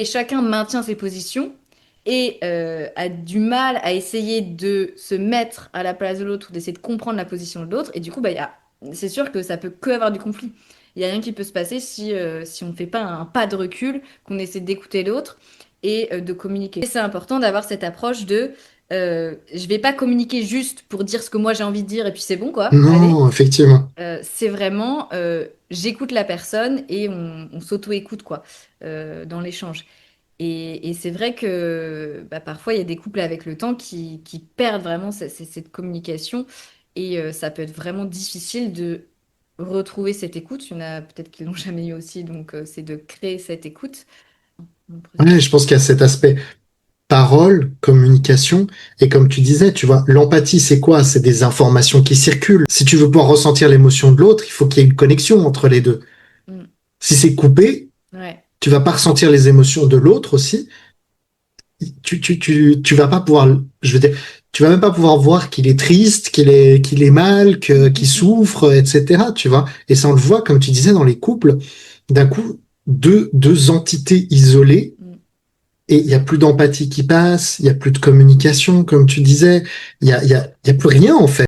et chacun maintient ses positions et a du mal à essayer de se mettre à la place de l'autre ou d'essayer de comprendre la position de l'autre. Et du coup, bah, c'est sûr que ça peut que avoir du conflit. Il n'y a rien qui peut se passer si on ne fait pas un pas de recul, qu'on essaie d'écouter l'autre et de communiquer. Et c'est important d'avoir cette approche de je vais pas communiquer juste pour dire ce que moi j'ai envie de dire et puis c'est bon quoi, allez. Non, effectivement. C'est vraiment j'écoute la personne et on s'auto-écoute quoi dans l'échange. Et c'est vrai que bah, parfois, il y a des couples avec le temps qui perdent vraiment cette communication et ça peut être vraiment difficile de retrouver cette écoute. Il y en a peut-être qui l'ont jamais eu aussi, donc c'est de créer cette écoute. Un Ouais, processus. je pense qu'il y a cet aspect parole, communication, et comme tu disais, tu vois, l'empathie, c'est quoi? C'est des informations qui circulent. Si tu veux pouvoir ressentir l'émotion de l'autre, il faut qu'il y ait une connexion entre les deux. Mm. Si c'est coupé, Ouais. tu vas pas ressentir les émotions de l'autre aussi. Tu vas pas pouvoir, je veux dire, tu vas même pas pouvoir voir qu'il est triste, qu'il est mal, Mm, qu'il mm, mm. souffre, etc. Tu vois. Et ça, on le voit, comme tu disais, dans les couples. D'un coup, deux entités isolées Mm. et il y a plus d'empathie qui passe, il y a plus de communication, comme tu disais. Il y a plus rien, en fait.